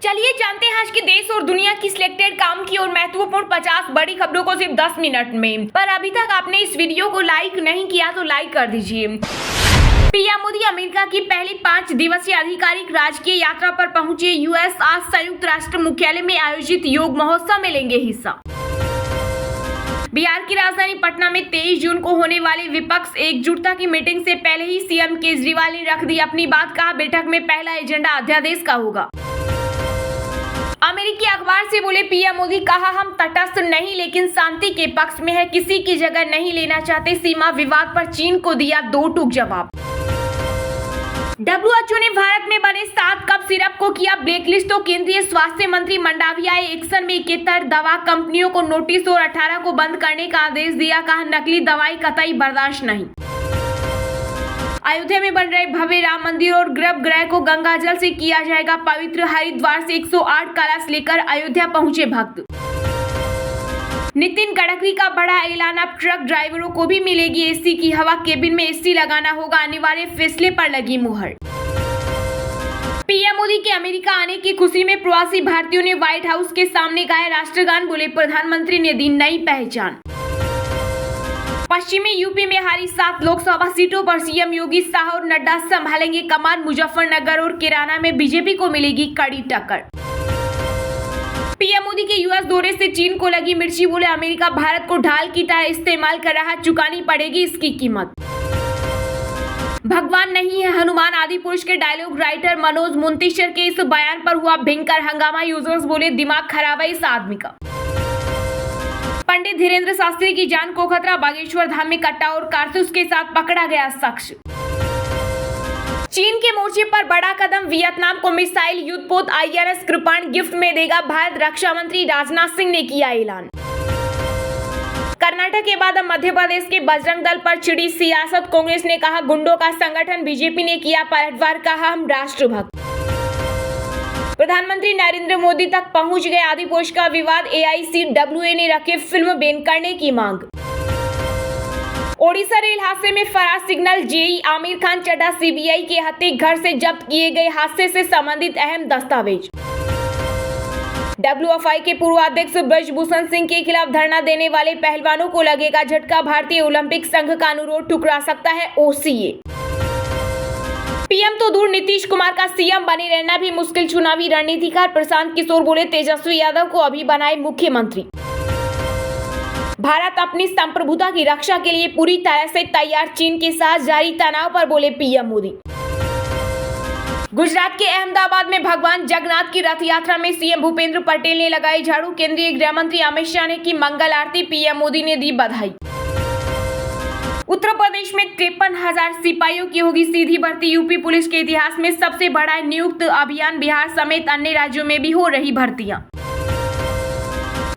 चलिए जानते हैं आज के देश और दुनिया की सिलेक्टेड काम की और महत्वपूर्ण 50 बड़ी खबरों को सिर्फ 10 मिनट में। पर अभी तक आपने इस वीडियो को लाइक नहीं किया तो लाइक कर दीजिए। पीएम मोदी अमेरिका की पहली 5 दिवसीय आधिकारिक राजकीय यात्रा पर पहुंचे यूएस। आज संयुक्त राष्ट्र मुख्यालय में आयोजित योग महोत्सव में लेंगे हिस्सा। बिहार की राजधानी पटना में 23 जून को होने वाले विपक्ष एकजुटता की मीटिंग से पहले ही सीएम केजरीवाल ने रख दी अपनी बात। कहा, बैठक में पहला एजेंडा अध्यादेश का होगा। अमेरिकी अखबार से बोले पीएम मोदी, कहा हम तटस्थ नहीं लेकिन शांति के पक्ष में है, किसी की जगह नहीं लेना चाहते। सीमा विवाद पर चीन को दिया 2 टूक जवाब। WHO ने भारत में बने 7 कप सिरप को किया ब्लैकलिस्ट। तो केंद्रीय स्वास्थ्य मंत्री मंडाविया एक्शन में 71 दवा कंपनियों को नोटिस और 18 को बंद करने का आदेश दिया। कहा, नकली दवाई कतई बर्दाश्त नहीं। अयोध्या में बन रहे भव्य राम मंदिर और गर्भगृह को गंगा जल से किया जाएगा पवित्र। हरिद्वार से 108 कलश लेकर अयोध्या पहुंचे भक्त। नितिन गडकरी का बड़ा ऐलान, अब ट्रक ड्राइवरों को भी मिलेगी एसी की हवा। केबिन में एसी लगाना होगा अनिवार्य, फैसले पर लगी मुहर। पीएम मोदी के अमेरिका आने की खुशी में प्रवासी भारतीयों ने व्हाइट हाउस के सामने गाया राष्ट्रगान। बोले, प्रधानमंत्री ने दी नई पहचान। पश्चिमी यूपी में हारी 7 लोकसभा सीटों पर सीएम योगी शाह और नड्डा संभालेंगे कमान। मुजफ्फरनगर और किराना में बीजेपी को मिलेगी कड़ी टक्कर। पीएम मोदी के यूएस दौरे से चीन को लगी मिर्ची। बोले, अमेरिका भारत को ढाल की तरह इस्तेमाल कर रहा, चुकानी पड़ेगी इसकी कीमत। भगवान नहीं है हनुमान आदि पुरुष के डायलॉग राइटर मनोज मुंतीशर के इस बयान पर हुआ भयंकर हंगामा। यूजर्स बोले, दिमाग खराब है इस आदमी का। पंडित धीरेन्द्र शास्त्री की जान को खतरा। बागेश्वर धाम में कट्टा और कारतूस के साथ पकड़ा गया शख्स। चीन के मोर्चे पर बड़ा कदम। वियतनाम को मिसाइल युद्धपोत INS कृपाण गिफ्ट में देगा भारत। रक्षा मंत्री राजनाथ सिंह ने किया ऐलान। कर्नाटक के बाद अब मध्य प्रदेश के बजरंग दल पर छिड़ी सियासत। कांग्रेस ने कहा गुंडों का संगठन, बीजेपी ने किया पलटवार। कहा हम राष्ट्रभक्त। प्रधानमंत्री नरेंद्र मोदी तक पहुंच गए आदिपुरुष का विवाद। AICWA ने रखे फिल्म बैन करने की मांग। ओडिशा रेल हादसे में फरार signal JE Aamir Khan Chadha. CBI के हत्थे घर से जब्त किए गए हादसे से संबंधित अहम दस्तावेज। WFI के पूर्व अध्यक्ष ब्रजभूषण सिंह के खिलाफ धरना देने वाले पहलवानों को लगेगा झटका। भारतीय ओलंपिक संघ का अनुरोध ठुकरा सकता है OCA। पीएम तो दूर, नीतीश कुमार का सीएम बने रहना भी मुश्किल। चुनावी रणनीतिकार प्रशांत किशोर बोले, तेजस्वी यादव को अभी बनाए मुख्यमंत्री। भारत अपनी संप्रभुता की रक्षा के लिए पूरी तरह से तैयार। चीन के साथ जारी तनाव पर बोले पीएम मोदी। गुजरात के अहमदाबाद में भगवान जगन्नाथ की रथ यात्रा में सीएम भूपेंद्र पटेल ने लगाई झाड़ू। केंद्रीय गृह मंत्री अमित शाह ने की मंगल आरती। पीएम मोदी ने दी बधाई। उत्तर प्रदेश में 53,000 सिपाहियों की होगी सीधी भर्ती। यूपी पुलिस के इतिहास में सबसे बड़ा नियुक्त अभियान। बिहार समेत अन्य राज्यों में भी हो रही भर्तियां।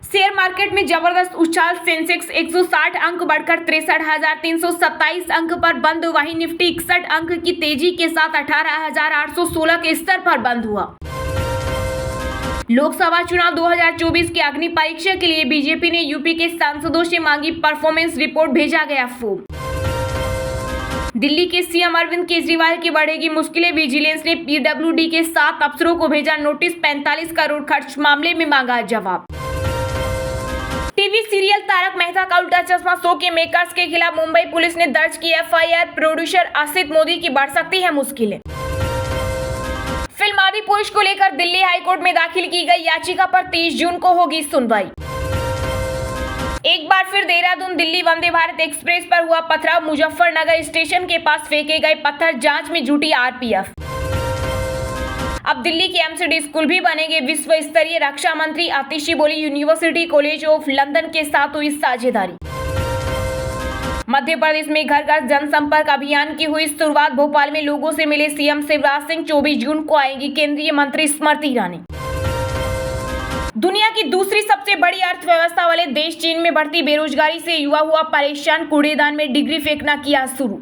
शेयर मार्केट में जबरदस्त उछाल। सेंसेक्स 160 अंक बढ़कर 63,327 अंक पर बंद। वहीं निफ्टी 61 अंक की तेजी के साथ 18,816 के स्तर पर बंद हुआ। लोकसभा चुनाव 2024 की अग्नि परीक्षा के लिए बीजेपी ने यूपी के सांसदों से मांगी परफॉर्मेंस रिपोर्ट। भेजा गया फॉर्म। दिल्ली के सीएम अरविंद केजरीवाल की बढ़ेगी मुश्किलें। विजिलेंस ने PWD के 7 अफसरों को भेजा नोटिस। 45 करोड़ खर्च मामले में मांगा जवाब। टीवी सीरियल तारक मेहता का उल्टा चश्मा शो के मेकर्स के खिलाफ मुंबई पुलिस ने दर्ज की FIR। प्रोड्यूसर असित मोदी की बढ़ सकती है मुश्किलें। फिल्म आदिपुरुष को लेकर दिल्ली हाईकोर्ट में दाखिल की गई याचिका पर 30 जून को होगी सुनवाई। एक बार फिर देहरादून दिल्ली वंदे भारत एक्सप्रेस पर हुआ पथराव। मुजफ्फरनगर स्टेशन के पास फेंके गए पत्थर। जांच में जुटी RPF। अब दिल्ली के MCD स्कूल भी बनेंगे विश्व स्तरीय। रक्षा मंत्री आतिशी बोली, यूनिवर्सिटी कॉलेज ऑफ लंदन के साथ हुई साझेदारी। मध्य प्रदेश में घर घर जनसंपर्क अभियान की हुई शुरुआत। भोपाल में लोगों से मिले सीएम शिवराज सिंह। 24 जून को आएंगी केंद्रीय मंत्री स्मृति ईरानी। दुनिया की दूसरी सबसे बड़ी अर्थव्यवस्था वाले देश चीन में बढ़ती बेरोजगारी से युवा हुआ परेशान। कूड़ेदान में डिग्री फेंकना किया शुरू।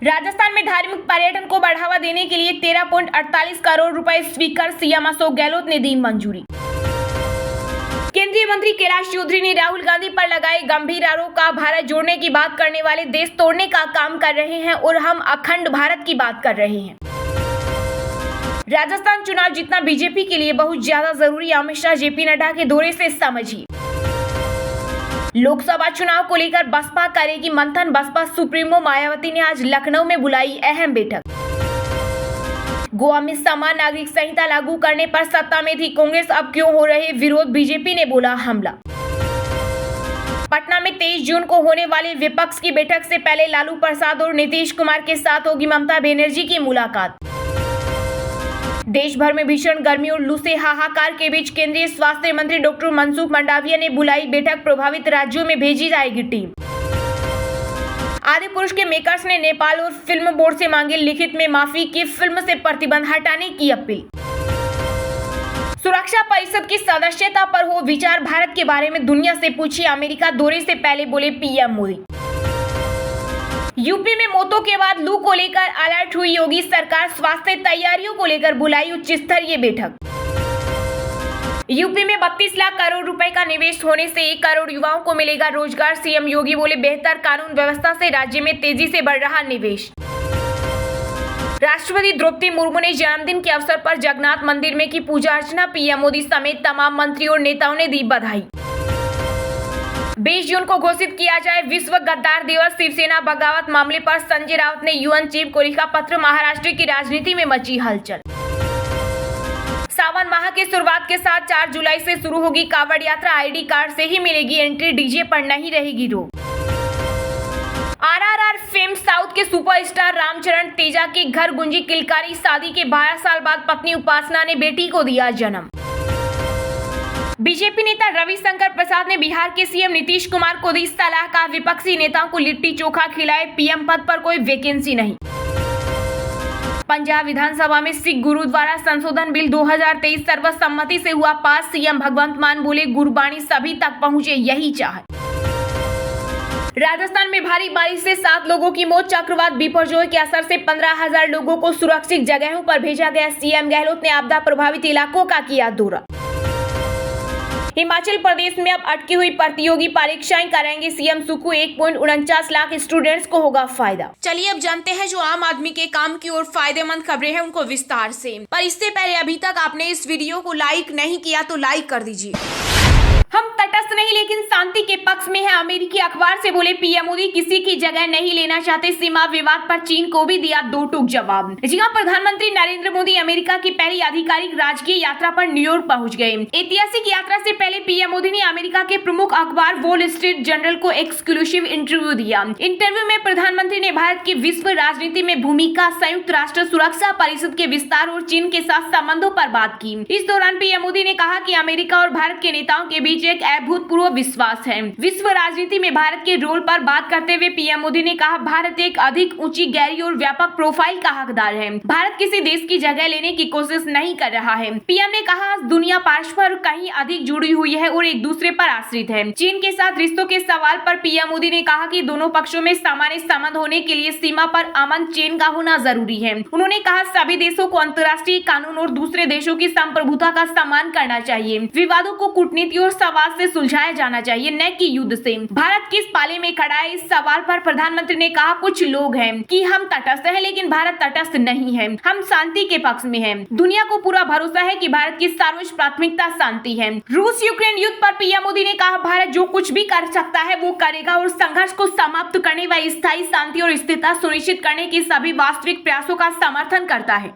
राजस्थान में धार्मिक पर्यटन को बढ़ावा देने के लिए 13.48 करोड़ रुपए स्वीकार। सीएम अशोक गहलोत ने दी मंजूरी। केंद्रीय मंत्री कैलाश चौधरी ने राहुल गांधी पर लगाए गंभीर आरोप। का भारत जोड़ने की बात करने वाले देश तोड़ने का काम कर रहे हैं और हम अखंड भारत की बात कर रहे हैं। राजस्थान चुनाव जीतना बीजेपी के लिए बहुत ज्यादा जरूरी, अमित शाह जेपी नड्डा के दौरे से समझिए। लोकसभा चुनाव को लेकर बसपा करेगी मंथन, बसपा सुप्रीमो मायावती ने आज लखनऊ में बुलाई अहम बैठक। गोवा में समान नागरिक संहिता लागू करने पर सत्ता में थी कांग्रेस, अब क्यों हो रहे विरोध, बीजेपी ने बोला हमला। पटना में 23 जून को होने वाली विपक्ष की बैठक से पहले लालू प्रसाद और नीतीश कुमार के साथ होगी ममता बनर्जी की मुलाकात। देश भर में भीषण गर्मी और लू से हाहाकार के बीच केंद्रीय स्वास्थ्य मंत्री डॉक्टर मनसुख मंडाविया ने बुलाई बैठक, प्रभावित राज्यों में भेजी जाएगी टीम। आदिपुरुष के मेकर्स ने नेपाल और फिल्म बोर्ड से मांगी लिखित में माफी की, फिल्म से प्रतिबंध हटाने की अपील। सुरक्षा परिषद की सदस्यता पर हो विचार, भारत के बारे में दुनिया से पूछिए, अमेरिका दौरे से पहले बोले पीएम मोदी। यूपी में मौतों के बाद लू को लेकर अलर्ट हुई योगी सरकार, स्वास्थ्य तैयारियों को लेकर बुलाई उच्च स्तरीय बैठक। यूपी में 32 लाख करोड़ रुपए का निवेश होने से 1 करोड़ युवाओं को मिलेगा रोजगार, सीएम योगी बोले बेहतर कानून व्यवस्था से राज्य में तेजी से बढ़ रहा निवेश। राष्ट्रपति द्रौपदी मुर्मू ने जन्मदिन के अवसर पर जगन्नाथ मंदिर में की पूजा अर्चना, पीएम मोदी समेत तमाम मंत्री और नेताओं ने दी बधाई। 20 जून को घोषित किया जाए विश्व गद्दार दिवस, शिवसेना बगावत मामले पर संजय राउत ने यूएन चीफ को लिखा पत्र, महाराष्ट्र की राजनीति में मची हलचल। सावन माह की शुरुआत के साथ 4 जुलाई से शुरू होगी कांवड़ यात्रा, आईडी कार्ड से ही मिलेगी एंट्री, डीजे पर नहीं रहेगी रोक। आरआरआर फेम साउथ के सुपरस्टार रामचरण तेजा के घर गुंजी किलकारी, शादी के 12 साल बाद पत्नी उपासना ने बेटी को दिया जन्म। बीजेपी नेता रविशंकर प्रसाद ने बिहार के सीएम नीतीश कुमार को दी सलाह, का विपक्षी नेताओं को लिट्टी चोखा खिलाए, पीएम पद पर कोई वैकेंसी नहीं। पंजाब विधानसभा में सिख गुरुद्वारा संशोधन बिल 2023 सर्वसम्मति से हुआ पास, सीएम भगवंत मान बोले गुरबाणी सभी तक पहुंचे, यही चाह। राजस्थान में भारी बारिश से 7 लोगों की मौत, चक्रवात बिपरजॉय के असर से 15,000 लोगों को सुरक्षित जगहों पर भेजा गया, सीएम गहलोत ने आपदा प्रभावित इलाकों का किया दौरा। हिमाचल प्रदेश में अब अटकी हुई प्रतियोगी परीक्षाएं कराएंगे सीएम सुक्खू, 1.49 लाख स्टूडेंट्स को होगा फायदा। चलिए अब जानते हैं जो आम आदमी के काम की और फायदेमंद खबरें हैं उनको विस्तार से। पर इससे पहले अभी तक आपने इस वीडियो को लाइक नहीं किया तो लाइक कर दीजिए। हम तटस्थ नहीं लेकिन शांति के पक्ष में है, अमेरिकी अखबार से बोले पीएम मोदी, किसी की जगह नहीं लेना चाहते, सीमा विवाद पर चीन को भी दिया 2 टूक जवाब। जी हां, प्रधानमंत्री नरेंद्र मोदी अमेरिका की पहली आधिकारिक राजकीय यात्रा पर न्यूयॉर्क पहुंच गए। ऐतिहासिक यात्रा से पहले पीएम मोदी ने अमेरिका के प्रमुख अखबार वॉल स्ट्रीट जर्नल को एक्सक्लूसिव इंटरव्यू दिया। इंटरव्यू में प्रधानमंत्री ने भारत की विश्व राजनीति में भूमिका, संयुक्त राष्ट्र सुरक्षा परिषद के विस्तार और चीन के साथ संबंधों पर बात की। इस दौरान पीएम मोदी ने कहा कि अमेरिका और भारत के नेताओं के बीच एक अभूतपूर्व विश्वास है। विश्व राजनीति में भारत के रोल पर बात करते हुए पीएम मोदी ने कहा, भारत एक अधिक ऊंची, गहरी और व्यापक प्रोफाइल का हकदार है। भारत किसी देश की जगह लेने की कोशिश नहीं कर रहा है। पीएम ने कहा, दुनिया परस्पर कहीं अधिक जुड़ी हुई है और एक दूसरे पर आश्रित है। चीन के साथ रिश्तों के सवाल पर पीएम मोदी ने कहा कि दोनों पक्षों में सामान्य संबंध होने के लिए सीमा पर अमन चैन का होना जरूरी है। उन्होंने कहा, सभी देशों को अंतर्राष्ट्रीय कानून और दूसरे देशों की संप्रभुता का सम्मान करना चाहिए। विवादों को कूटनीति और संवाद से सुलझाया जाना चाहिए, न कि युद्ध से। भारत किस पाले में खड़ा है, इस सवाल पर प्रधानमंत्री ने कहा, कुछ लोग हैं कि हम तटस्थ हैं लेकिन भारत तटस्थ नहीं है, हम शांति के पक्ष में हैं। दुनिया को पूरा भरोसा है कि भारत की सर्वोच्च प्राथमिकता शांति है। रूस यूक्रेन युद्ध पर पीएम मोदी ने कहा, भारत जो कुछ भी कर सकता है वो करेगा और संघर्ष को समाप्त करने व स्थायी शांति और स्थिरता सुनिश्चित करने की सभी वास्तविक प्रयासों का समर्थन करता है।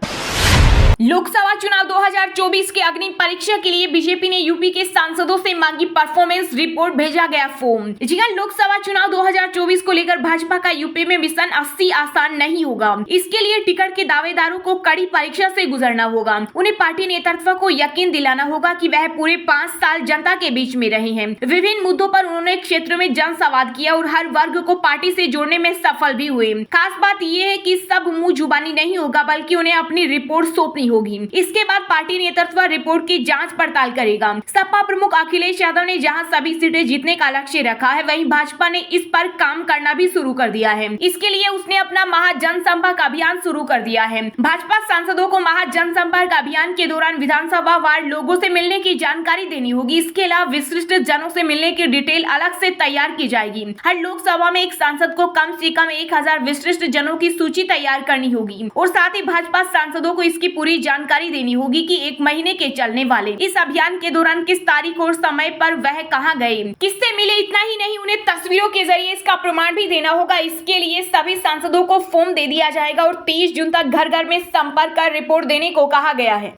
लोकसभा चुनाव 2024 के अग्नि परीक्षा के लिए बीजेपी ने यूपी के सांसदों से मांगी परफॉर्मेंस रिपोर्ट, भेजा गया फॉर्म। जी हां, लोकसभा चुनाव 2024 को लेकर भाजपा का यूपी में मिशन 80 आसान नहीं होगा। इसके लिए टिकट के दावेदारों को कड़ी परीक्षा से गुजरना होगा। उन्हें पार्टी नेतृत्व को यकीन दिलाना होगा कि वह पूरे 5 साल जनता के बीच में रहे हैं। विभिन्न मुद्दों पर उन्होंने क्षेत्र में जनसंवाद किया और हर वर्ग को पार्टी से जोड़ने में सफल भी हुए। खास बात यह है कि सब मुंह जुबानी नहीं होगा बल्कि उन्हें अपनी रिपोर्ट सौंपनी होगी। इसके बाद पार्टी नेतृत्व रिपोर्ट की जांच पड़ताल करेगा। सपा प्रमुख अखिलेश यादव ने जहां सभी सीटें जीतने का लक्ष्य रखा है, वहीं भाजपा ने इस पर काम करना भी शुरू कर दिया है। इसके लिए उसने अपना महाजनसंपर्क अभियान शुरू कर दिया है। भाजपा सांसदों को महाजनसंपर्क अभियान के दौरान विधानसभा वार्ड लोगों से मिलने की जानकारी देनी होगी। इसके अलावा विशिष्ट जनों से मिलने की डिटेल अलग से तैयार की जाएगी। हर लोकसभा में एक सांसद को कम से कम 1000 विशिष्ट जनों की सूची तैयार करनी होगी और साथ ही भाजपा सांसदों को इसकी पूरी पूरी जानकारी देनी होगी कि 1 महीने के चलने वाले इस अभियान के दौरान किस तारीख और समय पर वह कहां गए, किससे मिले। इतना ही नहीं, उन्हें तस्वीरों के जरिए इसका प्रमाण भी देना होगा। इसके लिए सभी सांसदों को फॉर्म दे दिया जाएगा और 23 जून तक घर घर में संपर्क कर रिपोर्ट देने को कहा गया है।